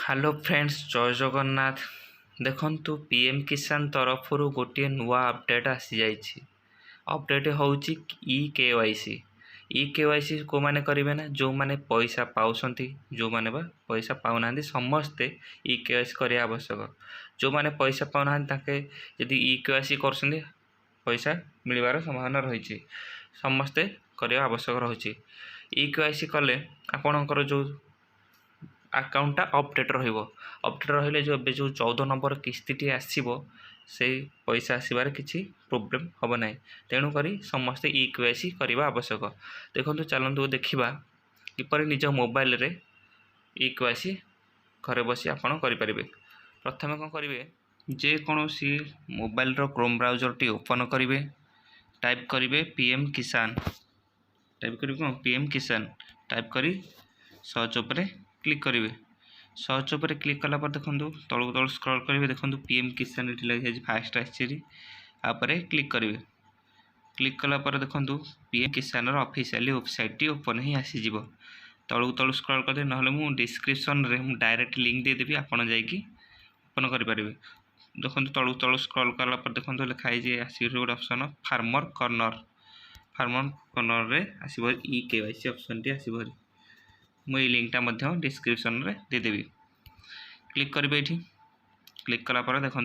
Hello friends, जय जगन्नाथ। देखंतु PM किसान तरफ गोटे नुआ अपडेट आसी जाइए। अपडेट होउची ई केवाईसी। ई केवाईसी को माने करेंगे ना, जो माने पैसा पाउछंती, जो माने बा पैसा पाउना समस्ते ई केवाईसी करिया आवश्यक। जो माने पैसा पाउना ताके यदि ई केवाईसी करछंती पैसा मिलबार संभावना रही, समस्ते करिया आवश्यक रही। ई केवाईसी कले आपणकर जो आकाउंटा अपडेट अपडेट रहिले जो जो 14 नंबर किस्ती आसो से पैसा आसबार किसी प्रोब्लेम हम ना। तेणुक समस्ते ई केवाईसी करने आवश्यक। देखो चलतु देखा किपर निज मोबाइल रे ई केवाईसी घरे बसी आपड़ करेंगे। प्रथम कौन करेंगे, जेकोसी मोबाइल क्रोम ब्राउजर टी ओपन करेंगे, टाइप करेंगे पीएम किसान, टाइप करेंगे कौन पीएम किसान, टाइप कर सर्च उपर क्लिक करेंगे। सर्च उपर क्लिक कला देखो तलू तल स्क्रॉल करेंगे, देखो पीएम किसान ये लगे फास्ट आपर क्लिक करेंगे। क्लिक कला देखो पीएम किसान ऑफिशियल वेबसाइट ओपन ही आसीज। तलू तलू स्क्रॉल कर ना मुझे डिस्क्रिप्शन रे डायरेक्ट लिंक देदेवी, आपड़ जाकि ओपन करेंगे। देखो तलू तलू स्क्रॉल कला देखो लिखाई आस गोटे option farmer corner. Farmer corner रे आसो ई केवाईसी ऑप्शन टी आसो। मुझे लिंकटा डिस्क्रिप्शन रे देदेवी। क्लिक करेंगे। ये क्लिक कलापर देखो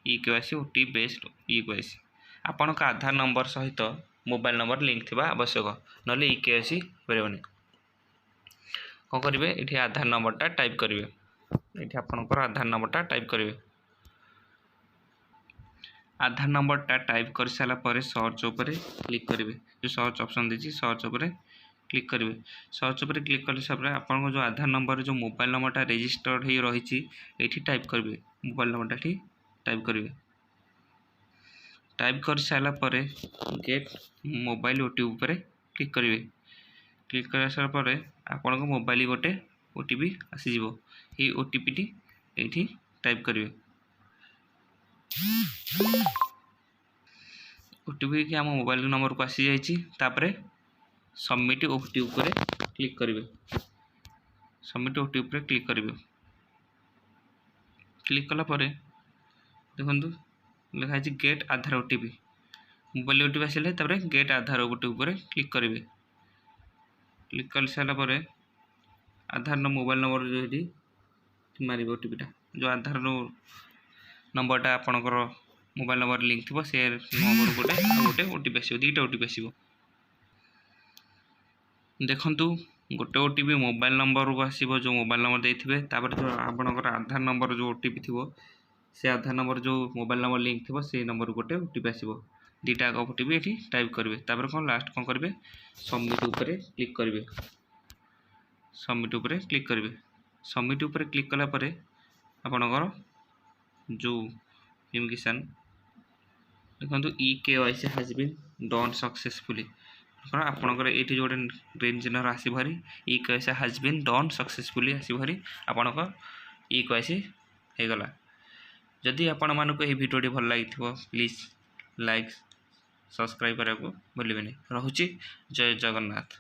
e KYC OT based e KYC आपण आधार नंबर सहित मोबाइल नंबर लिंक थी आवश्यक, ना ई केवाईसी करें। कौन करेंगे, ये आधार नंबरटा टाइप करेंगे। ये आपणकर आधार नंबरटा टाइप करेंगे। आधार नंबरटा टाइप कर सारापर सर्च उपर क्लिक करेंगे। जो सर्च ऑप्शन देती सर्च उपर क्लिक करेंगे। सर्च उपर क्लिक कर सारे आपन जो आधार नंबर जो मोबाइल नंबरटा रेजिस्टर्ड हो रही ये टाइप करेंगे। मोबाइल नंबरटा टाइप करेंगे। टाइप कर सारापर गेट मोबाइल ओटीपी उपर क्लिक करेंगे। क्लिक कर सारापर आपन मोबाइल गोटे ओटीपी आसीज। ये ओटीपी टी ये टाइप करेंगे। ओटीपी कि आम मोबाइल नंबर को आसी जापर सबमिट ओटीपी उपर क्लिक करेंगे। सबमिट ओटीपी उपर क्लिक करेंगे। क्लिक कलापर देखो लिखाई गेट आधार ओटीपी। मोबाइल ओटीपी आसिले गेट आधार ओटीपी उपर क्लिक करेंगे। क्लिक कर सारापर आधार मोबाइल नंबर जो ये मारे ओटीपीटा, जो आधार नंबरटा आपणकर मोबाइल नंबर लिंक थी से नंबर गोटे ओटीपी आसो, दुईटा ओटीपी आसो। देखंतु गोटे ओटीपी मोबाइल नंबर को आसो, जो मोबाइल नंबर देते जो आपणकर आधार नंबर जो ओटीपी थी से आधार नंबर जो मोबाइल नंबर लिंक थी से नंबर गोटे ओटीपी आसो। दुईटा ओटीपी ये टाइप करेंगे। कौन लास्ट कौन करेंगे, सबमिट उपर क्लिक करेंगे। सबमिट उपर क्लिक करेंगे। सबमिट उपर क्लिक कलापर आपणकर जो पीएम किसान देखो e KYC has been done successfully. आपणकर ये जो ग्रीन चिन्ह आसो भारी e KYC has been done successfully आसो भारी आपणकर ई केवाईसी हो गला। जदि आपण मानक ये भिडियोटी भल लगी प्लीज लाइक सब्सक्राइब करने को भूलें। रहुची जय जगन्नाथ।